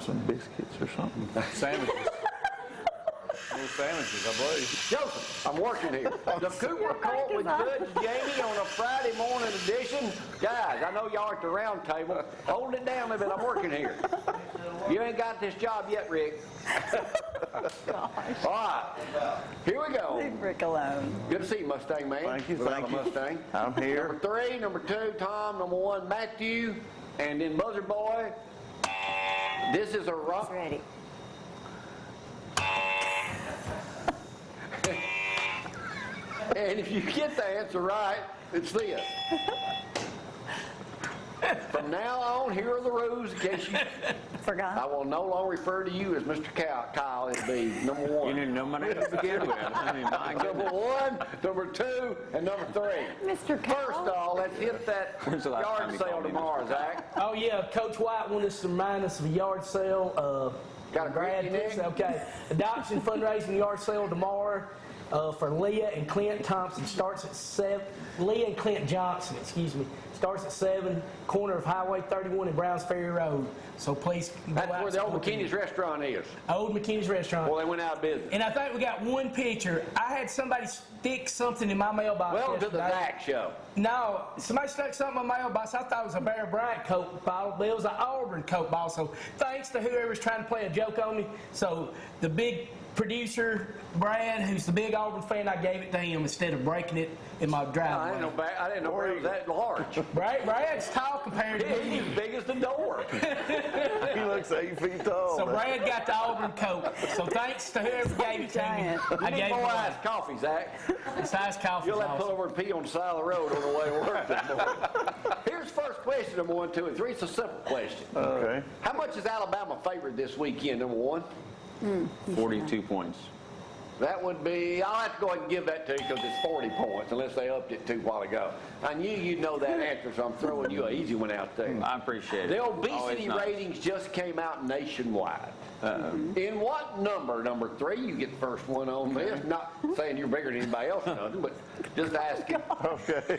some biscuits or something. Sandwiches. Little sandwiches, I believe. Joseph, I'm working here. The Cougar Court with Judge Jamie on a Friday morning edition. Guys, I know y'all at the round table. Hold it down a bit. I'm working here. You ain't got this job yet, Rick. All right, here we go. Leave Rick alone. Good to see you, Mustang man. Thank you, Without thank a you. Mustang. I'm here. Number 3, number 2, Tom. Number 1, Mathew. And then Buzzer Boy. This is a rock. Ready. And if you get the answer right, it's this. From now on, here are the rules in case you... I Forgot. will no longer refer to you as Mr. Kyle. It'll be number 1. You didn't know my name to begin with. I mean, my Number 1, number 2, and number 3. Mr. Kyle. First of all, let's hit that When's the last time yard you sale called me tomorrow, Mr. Zach. Oh yeah, Coach White wanted us to remind us of a yard sale. Got a Brad great Dixon, okay. Adoption fundraising yard sale tomorrow for Leah and Clint Thompson. Starts at 7. Leah and Clint Johnson, excuse me. Starts at 7, corner of Highway 31 and Browns Ferry Road. So please go That's out where the old support them. McKinney's restaurant is. Old McKinney's Restaurant. Well, they went out of business. And I think we got one picture. I had somebody stick something in my mailbox. Welcome to the yesterday. Zack show. No, somebody stuck something in my mailbox. I thought it was a Bear Bryant Coke bottle, but it was an Auburn Coke bottle. So thanks to whoever's trying to play a joke on me. So the big producer, Brad, who's the big Auburn fan, I gave it to him instead of breaking it in my driveway. I didn't know Brad was that large. Brad's tall compared to me. He's big as the door. He looks 8 feet tall. So Brad got the Auburn Coke. So thanks to whoever gave it to me. Giant. I You need gave more him iced coffee, Zach. It's ice coffee. You'll have to pull over and pee on the side of the road on the way to work this morning. Here's first question, number 1, 2, and 3. It's a simple question. Okay. How much is Alabama favored this weekend, number 1? 42 points. That would be, I'll have to go ahead and give that to you because it's 40 points, unless they upped it 2 while ago. I knew you'd know that answer, so I'm throwing you an easy one out there. I appreciate it. The Always obesity nice. ratings just came out nationwide. In what number 3, you get the first one on this, not saying you're bigger than anybody else or nothing, but just asking. Okay.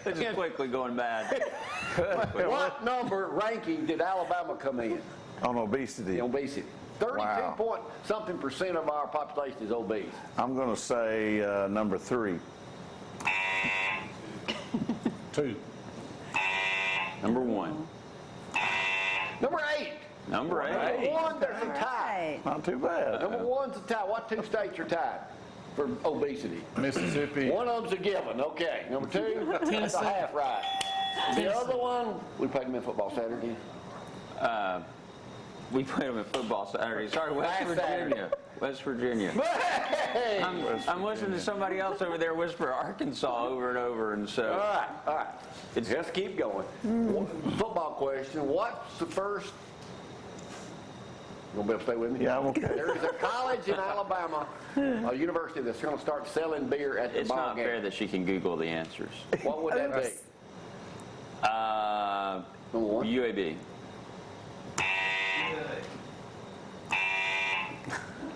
It's just quickly going bad. What number ranking did Alabama come in? On obesity. The obesity. 32 Wow. point something % of our population is obese. I'm going to say number 3. 2. Number 1. Number 8. Number 8. Number 1, there's a tie. Not too bad. Number 1's a tie. What 2 states are tied for obesity? Mississippi. One of them's a given. Okay. Number 2, that's a Tennessee. half right. The other one, we played them in football Saturday. We played them in football Saturday. Sorry, West Last Saturday. Virginia. West Virginia. Hey! I'm listening to somebody else over there whisper Arkansas over and over, and All so right. Let's keep going. Football question. What's the first? You gonna be able to stay with me? Yeah, I'm okay. There is a college in Alabama, a university that's going to start selling beer at the it's ball not game. fair that she can Google the answers. What would that be? Number 1. UAB.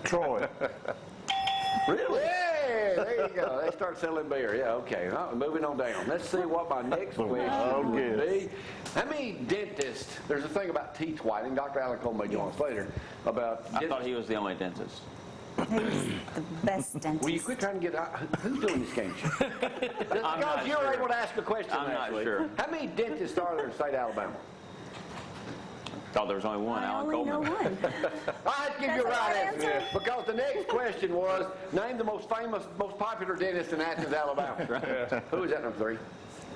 Troy. Really? Yeah, there you go. They start selling beer. Yeah, okay. Moving on down. Let's see what my next question would be. How many dentists, there's a thing about teeth whitening, Dr. Allen Cole may join us later, about I thought he was the only dentist. Who's the best dentist? Will you quit trying to get out? Who's doing this game? Because not you're sure. able to ask a question I'm not actually. sure. How many dentists are there in the state of Alabama? Thought there was only one, I Alan only know Coleman. one. I had to give you a That's right the right answer. answer. Because the next question was, name the most famous, most popular dentist in Athens, Alabama. Who is that, number 3?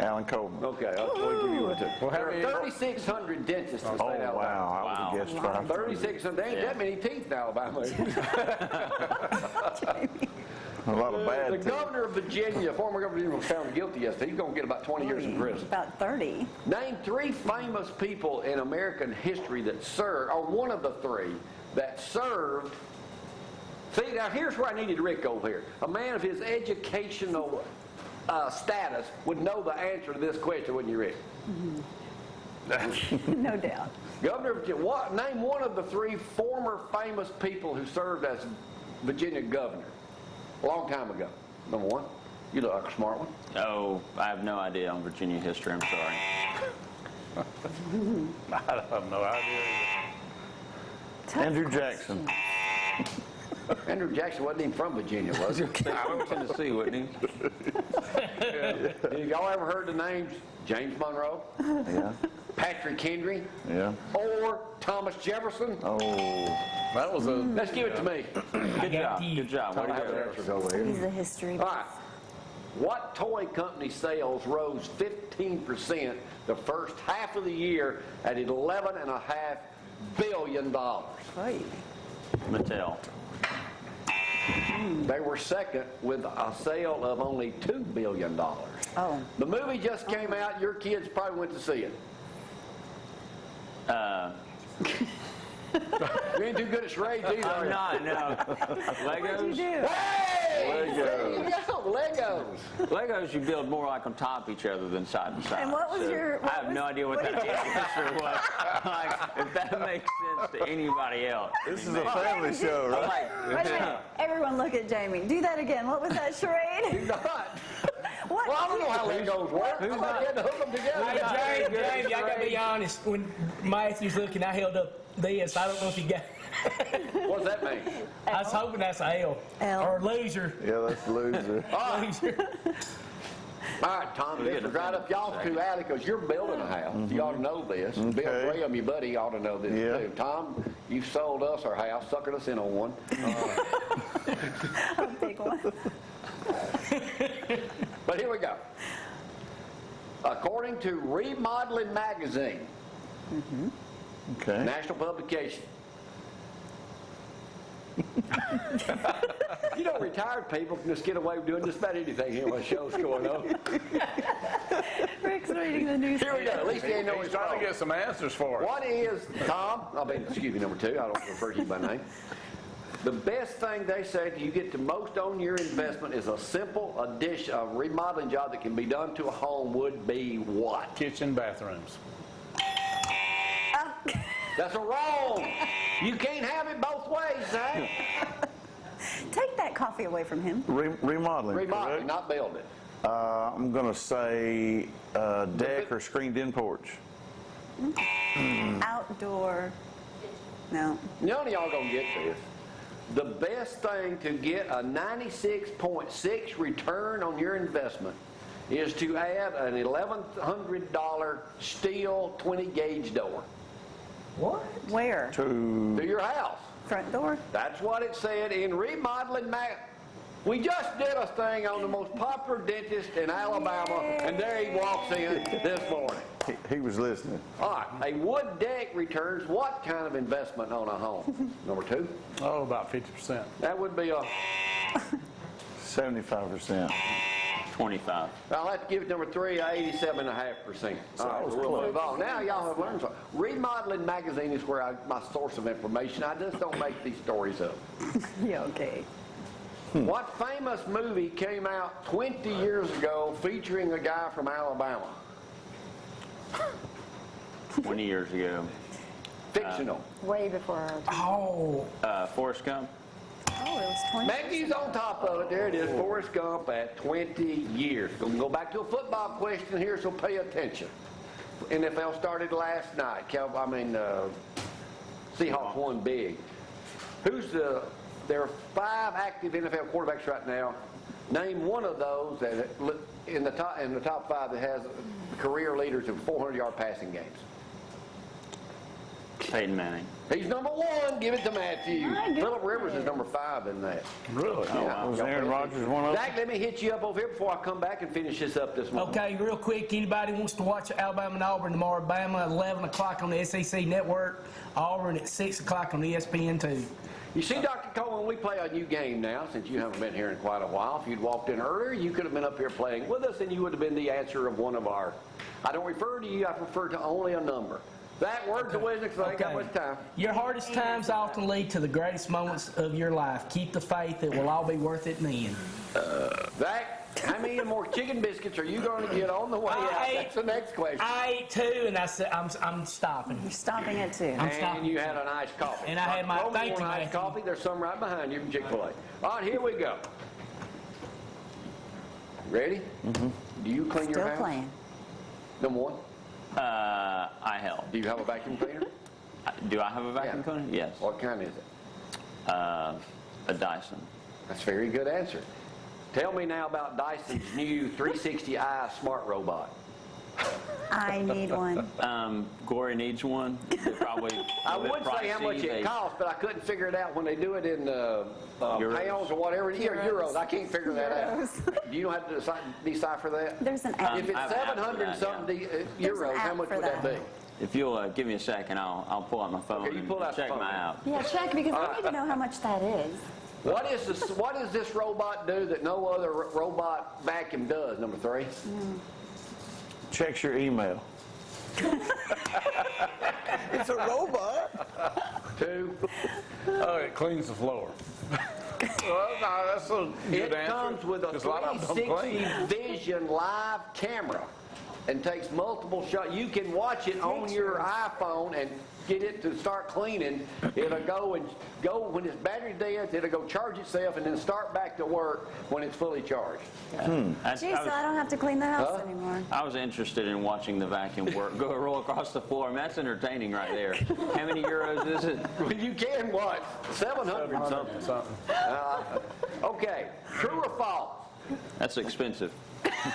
Alan Coleman. Okay, I'll give you one too. Well, how There many- are 3,600 dentists in the Oh, state of Alabama. wow. I would have guessed 5. 3,600. There ain't that many teeth in Alabama. A lot of The bad teeth. governor of Virginia, former governor of Virginia, was found guilty yesterday. He's going to get about 20 years in prison. About 30. Name 3 famous people in American history that served, or one of the 3 that served. See, now here's where I needed Rick over here. A man of his educational status would know the answer to this question, wouldn't you, Rick? No doubt. Governor of Virginia, name one of the 3 former famous people who served as Virginia governor a long time ago. Number 1. You look like a smart one. Oh, I have no idea on Virginia history. I'm sorry. I have no idea either. Andrew Jackson. Andrew Jackson wasn't even from Virginia, was he? From Tennessee, wasn't he? Have y'all ever heard the names James Monroe, Yeah, Patrick Henry, yeah. or Thomas Jefferson? Oh, That was a, Let's give it to me. Good job. you. Good job. Way I have to the go. answers over here. He's a history. All right. What toy company sales rose 15% the first half of the year at $11.5 billion? Oy. Mattel. They were second with a sale of only $2 billion. Oh. The movie just came out. Your kids probably went to see it. You ain't too good at charades either, are I'm you? not, no. What'd you Legos? do? Hey! There you go, Legos. Legos you build more like on top of each other than side by side. And what was So, your- I have no idea what that answer was. Like, if that makes sense to anybody else. this is a family show, I'm right? like, Wait a minute. Everyone look at Jamie. Do that again. What was that charade? Not. What? Well, I don't know how Legos work. Somebody had to hook them together. Hey, Jamie, I gotta be honest. When Matthew's looking, I held up this. I don't know if he got. What's that mean? I was hoping that's a L. L. Or loser. Yeah, that's loser. Loser. All right, Tom, this is right up y'all's two alley because you're building a house. You ought to know this. Bill Okay. Graham, your buddy, ought to know this Yeah. too. Tom, you sold us our house, suckered us in on one. A big one. But here we go. According to Remodeling Magazine, Okay. national publication. You know, retired people can just get away with doing just about anything here when the show's going on. Rick's reading the news. Here we go. At least he ain't know he's his trying fault. to get some answers for us. What is, Tom, excuse me, number two, I don't refer to you by name. The best thing they say you get the most on your investment is a simple addition, a remodeling job that can be done to a home would be what? Kitchen, bathrooms. That's a wrong. You can't have it both ways, Zack. Take that coffee away from him. Remodeling, Remodeling, correct? not building. I'm going to say deck or screened-in porch. Outdoor. No. None of y'all gonna get this. The best thing to get a 96.6 return on your investment is to add an $1,100 steel 20-gauge door What? Where? To to your house. Front door? That's what it said in Remodeling Mag. We just did a thing on the most popular dentist in Alabama, and there he walks in this morning. he was listening. All right, a wood deck returns what kind of investment on a home? Number two, Oh, about 50%. that would be a, 75%. 25. I'll have to give it number three, 87.5%. All right, so we'll move on. Now y'all have learned something. Remodeling Magazine is where my source of information. I just don't make these stories up. Yeah, okay. What famous movie came out 20 years ago featuring a guy from Alabama? 20 years ago. Fictional. Way before our time. Oh. Forrest Gump. Oh, it was 20. Mathew's on top of it. There it is, Forrest Gump at 20 years. Gonna go back to a football question here, so pay attention. NFL started last night. Seahawks won big. There are 5 active NFL quarterbacks right now. Name one of those that in the top 5 that has career leaders of 400-yard passing games. Peyton Manning. He's number 1. Give it to Mathew. I give Philip it Rivers to is number 5 in that. Really? Yeah. Was Aaron Rodgers one of them? Zach, let me hit you up over here before I come back and finish this up this morning. Okay, real quick, anybody wants to watch Alabama and Auburn tomorrow? Bama at 11 o'clock on the SEC Network. Auburn at 6 o'clock on ESPN2. You see, Dr. Coleman, we play a new game now since you haven't been here in quite a while. If you'd walked in earlier, you could have been up here playing with us and you would have been the answer of one of our. I don't refer to you, I refer to only a number. That word's a wisdom because I ain't got much time. Your hardest times often lead to the greatest moments of your life. Keep the faith, it will all be worth it in the end. Zach, how many more chicken biscuits are you going to get on the way out? That's the next question. I ate 2, and I said I'm stopping. You're stopping at 2. I'm And stopping. you had an iced coffee. And I had my- Roman, thank want you, an iced Matthew. coffee? There's some right behind you from Chick-fil-A. All right, here we go. Ready? Mm-hmm. Do you clean your Still house? playing. Number 1. I help. Do you have a vacuum cleaner? Do I have a vacuum Yeah. cleaner? Yes. What kind is it? A Dyson. That's a very good answer. Tell me now about Dyson's new 360i smart robot. I need one. Glory needs one. They're probably I a bit would say how much pricey. it costs, but I couldn't figure it out when they do it in pounds or whatever. Euros. I can't figure that out. Do you know how to decipher that? There's an app. If it's I have an app for 700 that, something There's an euros, how app much for would that be? that. If you'll give me a second, I'll pull out my phone Okay, you and pull out the check phone. my app. Yeah, check, because we need to know how much that is. What does this robot do that no other robot vacuum does, number 3? Checks your email. It's a robot. 2, Oh, it cleans the floor. Well, no, that's a good it answer. comes with a 'cause lot of them don't 360 clean. vision live camera and takes multiple shots. You can watch it on your iPhone and get it to start cleaning. It'll go when its battery's dead, it'll go charge itself and then start back to work when it's fully charged. That's- Gee, so I don't have to clean the house anymore. I was interested in watching the vacuum work go roll across the floor. I mean, that's entertaining right there. How many euros is it? You can what? 700 something. Something. Okay, true or false? That's expensive.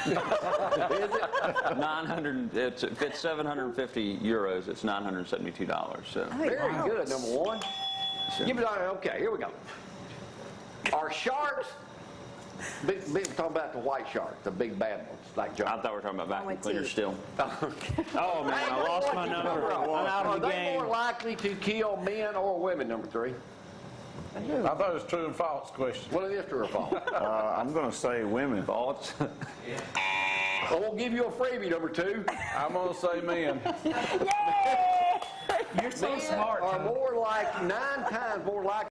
Is it? 900. If it's 750 euros, it's $972. So Very good, number 1. Give it on. Okay, here we go. Are sharks? We're talking about the white shark, the big bad ones, like I John. thought we were talking about vacuum with cleaners teeth. still. Oh man, I lost my number. I'm out Are of the they game. more likely to kill men or women? Number 3. I thought it was true and false question. Well, it is true or false. I'm going to say women. Thoughts? I won't give you a freebie. Number 2. I'm gonna say men. You're so Men smart. are Tony. more like 9 times more likely